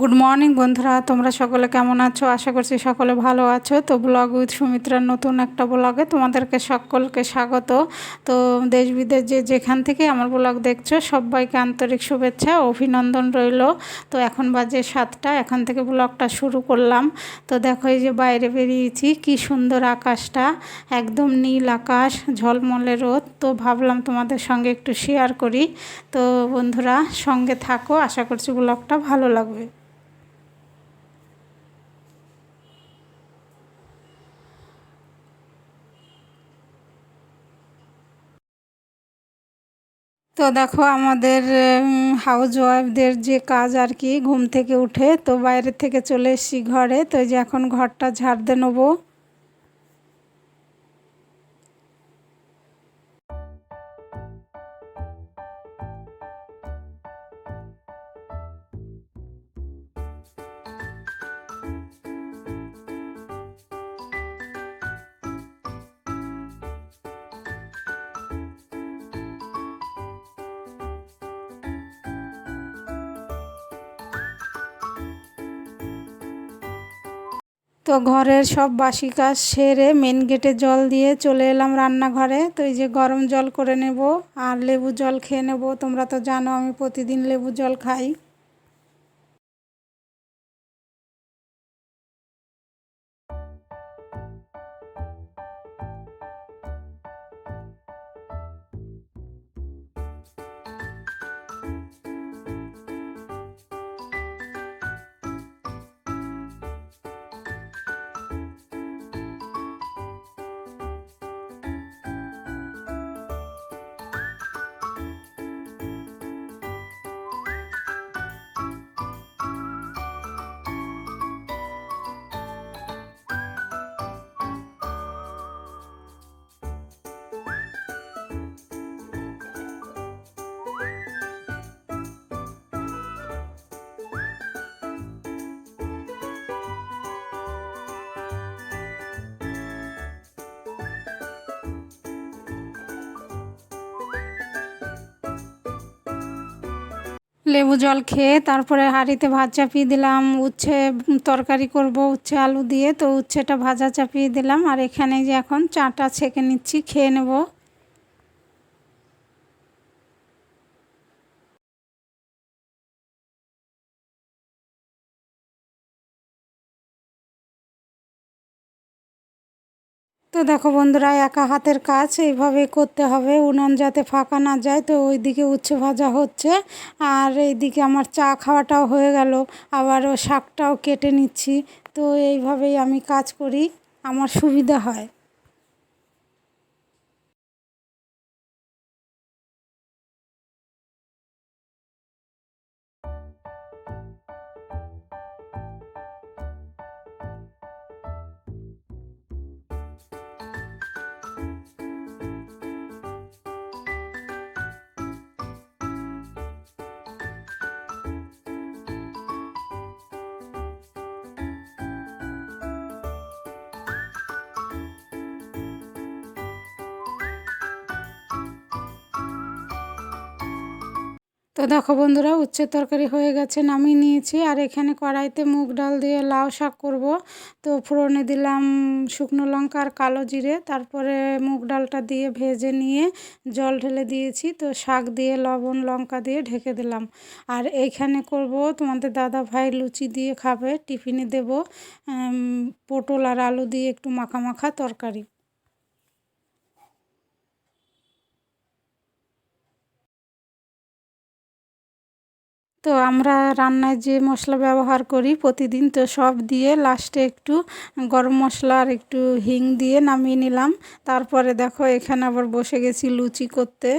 Good morning বন্ধুরা, তোমরা সকলে কেমন আছো? আশা করছি সকলে ভালো আছো। তো ব্লগ উইথ সুমিত্রার নতুন একটা ব্লগে তোমাদেরকে সকলকে স্বাগত। তো দেশ বিদেশ যেখান থেকে আমার ব্লগ দেখছো সবাইকে আন্তরিক শুভেচ্ছা ও অভিনন্দন রইল। তো এখন বাজে 7টা, এখন থেকে ব্লগটা শুরু করলাম। তো দেখো এই যে বাইরে বেরিয়েছি, কি সুন্দর আকাশটা, একদম নীল আকাশ, ঝলমলে রোদ। তো ভাবলাম তোমাদের সঙ্গে একটু শেয়ার করি। তো বন্ধুরা সঙ্গে থাকো, আশা করছি ব্লগটা ভালো লাগবে। তো দেখো আমাদের হাউস ওয়াইফদের যে কাজ আর কি, ঘুম থেকে উঠে তো বাইরে থেকে চলে এসেছি ঘরে। তো এই যে এখন ঘরটা ঝাড় দিয়ে নেবো। তো ঘরের সব বাসি কাজ সেরে মেন গেটে জল দিয়ে চলে এলাম রান্নাঘরে। তো এই যে গরম জল করে নেব আর লেবু জল খেয়ে নেব। তোমরা তো জানো আমি প্রতিদিন লেবু জল খাই। লেবু জল খেয়ে তারপরে হাঁড়িতে ভাত চাপিয়ে দিলাম। উচ্ছে তরকারি করব, উচ্ছে আলু দিয়ে। তো উচ্ছেটা ভাজা চাপিয়ে দিলাম আর এখানে যে এখন চাটা ছেঁকে নিচ্ছি, খেয়ে নেব। তো দেখো বন্ধুরা, একা হাতের কাজ এইভাবে করতে হবে, উনান যাতে ফাঁকা না যায়। তো ওইদিকে উচ্ছে ভাজা হচ্ছে আর এইদিকে আমার চা খাওয়াটাও হয়ে গেল, আবারও শাকটাও কেটে নিচ্ছি। তো এইভাবেই আমি কাজ করি, আমার সুবিধা হয়। তো দেখো বন্ধুরা, উচ্ছের তরকারি হয়ে গেছে, নামিয়ে নিয়েছি। আর এখানে কড়াইতে মুগ ডাল দিয়ে লাউ শাক করব। তো ফোড়নে দিলাম শুকনো লঙ্কা আর কালো জিরে, তারপরে মুগ ডালটা দিয়ে ভেজে নিয়ে জল ঢেলে দিয়েছি। তো শাক দিয়ে লবণ লঙ্কা দিয়ে ঢেকে দিলাম। আর এইখানে করব তোমাদের দাদা ভাই লুচি দিয়ে খাবে, টিফিনে দেব পটল আর আলু দিয়ে একটু মাখা মাখা তরকারি। তো আমরা রান্নায় যে মশলা ব্যবহার করি প্রতিদিন, তো সব দিয়ে লাস্টে একটু গরম মশলা আর একটু হিং দিয়ে নামিয়ে নিলাম। তারপরে দেখো এখানে আবার বসে গেছি লুচি করতে।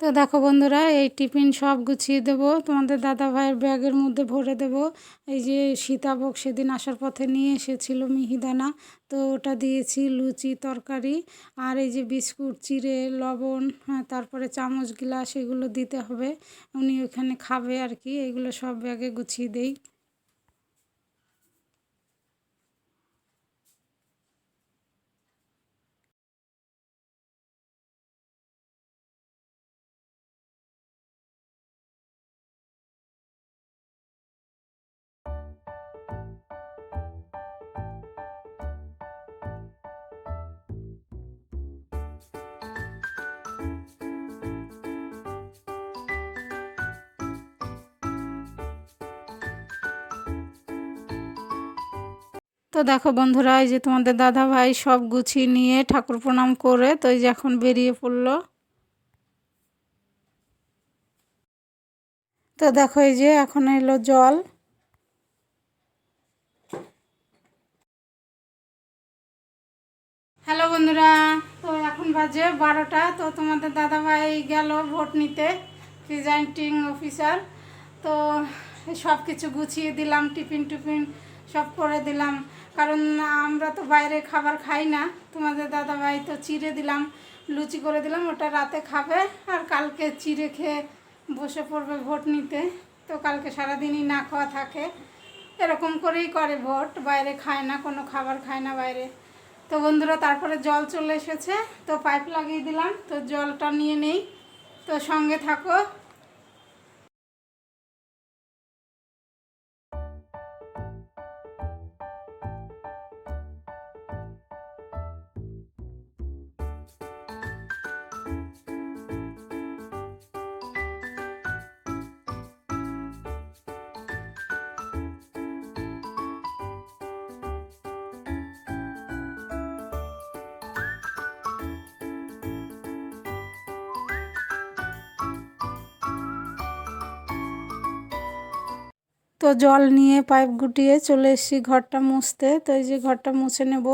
তো দেখো বন্ধুরা, এই টিফিন সব গুছিয়ে দেবো, তোমাদের দাদা ভাইয়ের ব্যাগের মধ্যে ভরে দেব। এই যে সীতাভোগ সেদিন আসার পথে নিয়ে এসেছিল মিহিদানা, তো ওটা দিয়েছি, লুচি তরকারি, আর এই যে বিস্কুট, চিড়ে, লবণ, হ্যাঁ, তারপরে চামচ গ্লাস, এগুলো দিতে হবে, উনি ওখানে খাবে আর কি। এগুলো সব ব্যাগে গুছিয়ে দেই। তো দেখো বন্ধুরা, এই যে তোমাদের দাদা ভাই সব গুছিয়ে নিয়ে ঠাকুর প্রণাম করে তো এই যে এখন বেরিয়ে পড়লো। তো দেখো এই যে এখন এলো জল। হ্যালো বন্ধুরা, তো এখন বাজে 12টা। তো তোমাদের দাদাভাই গেল ভোট নিতে, প্রিজাইডিং অফিসার। তো সব কিছু গুছিয়ে দিলাম, টিফিন টিফিন সব করে দিলাম, কারণ আমরা তো বাইরে খাবার খাই না। তোমাদের দাদাভাই তো চিড়ে দিলাম, লুচি করে দিলাম, ওটা রাতে খাবে, আর কালকে চিড়ে খেয়ে বসে পড়বে ভোট নিতে। তো কালকে সারাদিনই না খাওয়া থাকে, এরকম করেই করে ভোট, বাইরে খায় না, কোনো খাবার খায় না বাইরে। তো বন্ধুরা, তারপরে জল চলে এসেছে, তো পাইপ লাগিয়ে দিলাম, তো জলটা নিয়ে নেই, তো সঙ্গে থাকো। তো জল নিয়ে পাইপ গুটিয়ে চলে এসেছি ঘরটা মুছতে। তো এই যে ঘরটা মুছে নেব।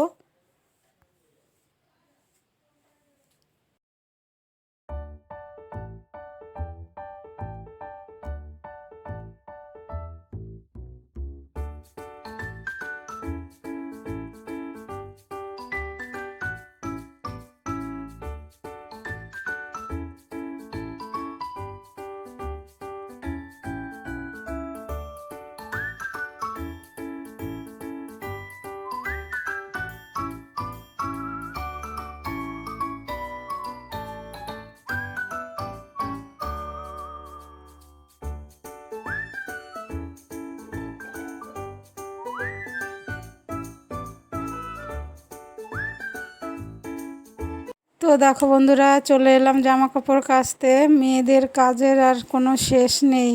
তো দেখো বন্ধুরা, চলে এলাম জামা কাপড় কাচতে। মেয়েদের কাজের আর কোনো শেষ নেই।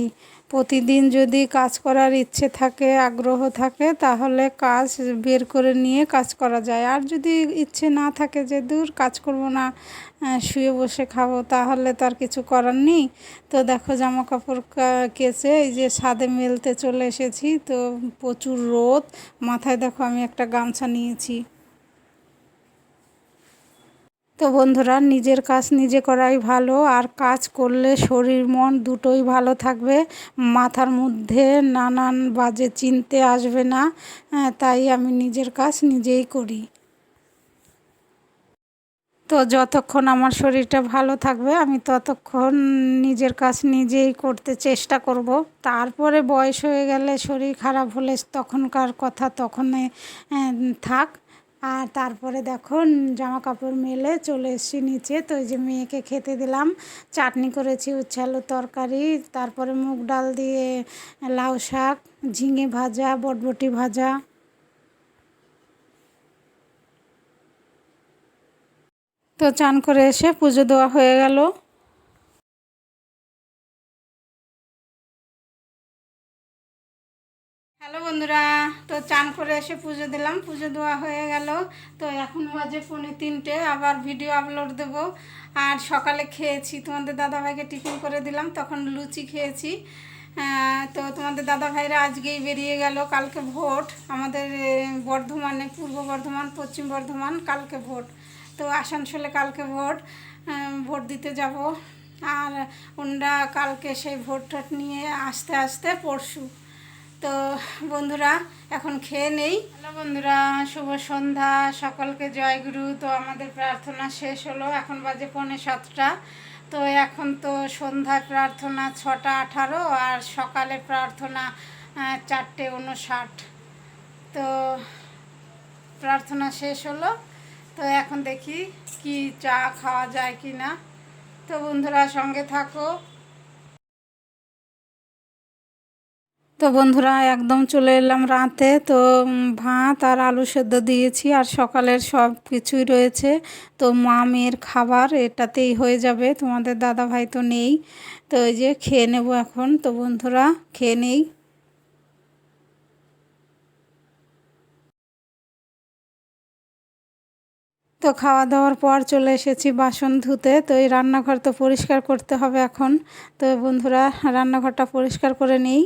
প্রতিদিন যদি কাজ করার ইচ্ছে থাকে, আগ্রহ থাকে, তাহলে কাজ বের করে নিয়ে কাজ করা যায়। আর যদি ইচ্ছে না থাকে যে দূর কাজ করব না, শুয়ে বসে খাবো, তাহলে তো আর কিছু করার নেই। তো দেখো জামা কাপড় কেচে এই যে ছাদে মেলতে চলে এসেছি। তো প্রচুর রোদ, মাথায় দেখো আমি একটা গামছা নিয়েছি। তো বন্ধুরা, নিজের কাজ নিজে করাই ভালো, আর কাজ করলে শরীর মন দুটোই ভালো থাকবে, মাথার মধ্যে নানান বাজে চিনতে আসবে না। তাই আমি নিজের কাজ নিজেই করি। তো যতক্ষণ আমার শরীরটা ভালো থাকবে আমি ততক্ষণ নিজের কাজ নিজেই করতে চেষ্টা করব। তারপরে বয়স হয়ে গেলে, শরীর খারাপ হলে তখনকার কথা তখনই থাক। আর তারপরে দেখো জামা কাপড় মেলে চলে এসেছি নিচে। তো এই যে মেয়েকে খেতে দিলাম, চাটনি করেছি, উচ্ছে আলুর তরকারি, তারপরে মুগ ডাল দিয়ে লাউ শাক, ঝিঙে ভাজা, বটবটি ভাজা। তো চান করে এসে পুজো দেওয়া হয়ে গেল। হ্যালো বন্ধুরা, তো চান করে এসে পুজো দিলাম, পুজো দেওয়া হয়ে গেল। তো এখন বাজে 2:45, আবার ভিডিও আপলোড দেব। আর সকালে খেয়েছি, তোমাদের দাদাভাইকে টিফিন করে দিলাম, তখন লুচি খেয়েছি। তো তোমাদের দাদাভাইরা আজকেই বেরিয়ে গেল, কালকে ভোট আমাদের বর্ধমানে, পূর্ব বর্ধমান, পশ্চিম বর্ধমান কালকে ভোট। তো আসানসোলে কালকে ভোট, ভোট দিতে যাব। আর ওনারা কালকে সেই ভোট টোট নিয়ে আসতে আসতে পরশু। তো বন্ধুরা এখন খেয়ে নেই। হ্যালো বন্ধুরা, শুভ সন্ধ্যা, সকলকে জয়গুরু। তো আমাদের প্রার্থনা শেষ হলো, এখন বাজে 6:45। তো এখন তো সন্ধ্যায় প্রার্থনা 6:18 আর সকালে প্রার্থনা 4:59। তো প্রার্থনা শেষ হলো, তো এখন দেখি কি চা খাওয়া যায় কি না। তো বন্ধুরা সঙ্গে থাকো। তো বন্ধুরা একদম চলে এলাম রাতে। তো ভাত আর আলু সেদ্ধ দিয়েছি, আর সকালের সব কিছুই রয়েছে। তো মা মেয়ের খাবার এটাতেই হয়ে যাবে, তোমাদের দাদা ভাই তো নেই। তো এই যে খেয়ে নেব এখন। তো বন্ধুরা খেয়ে নেই। তো খাওয়া দাওয়ার পর চলে এসেছি বাসন ধুতে। তো এই রান্নাঘর তো পরিষ্কার করতে হবে এখন। তো বন্ধুরা রান্নাঘরটা পরিষ্কার করে নিই।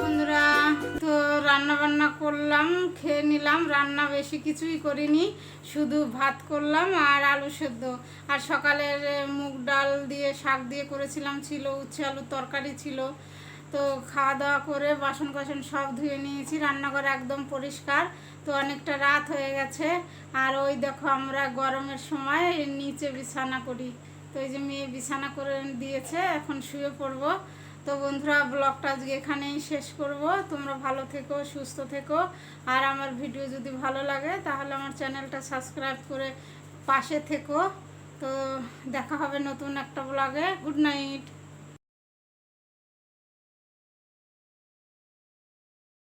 বন্ধুরা তো রান্না বান্না করলাম, খেয়ে নিলাম। রান্না বেশি কিছুই করিনি, শুধু ভাত করলাম আর আলু সেদ্ধ। আর সকালের মুগ ডাল দিয়ে শাক দিয়ে করেছিলাম, ছিল উচ্ছে আলুর তরকারি ছিল। তো খাওয়া দাওয়া করে বাসন কোসন সব ধুয়ে নিয়েছি, রান্নাঘর একদম পরিষ্কার। তো অনেকটা রাত হয়ে গেছে। আর ওই দেখো আমরা গরমের সময় নিচে বিছানা করি। তো এই যে মেয়ে বিছানা করে দিয়েছে, এখন শুয়ে পড়বো। তো বন্ধুরা ব্লগটা আজকে এখানেই শেষ করব। তোমরা ভালো থেকো, সুস্থ থেকো। আর আমার ভিডিও যদি ভালো লাগে তাহলে আমার চ্যানেলটা সাবস্ক্রাইব করে পাশে থেকো। তো দেখা হবে নতুন একটা ব্লগে। Good night.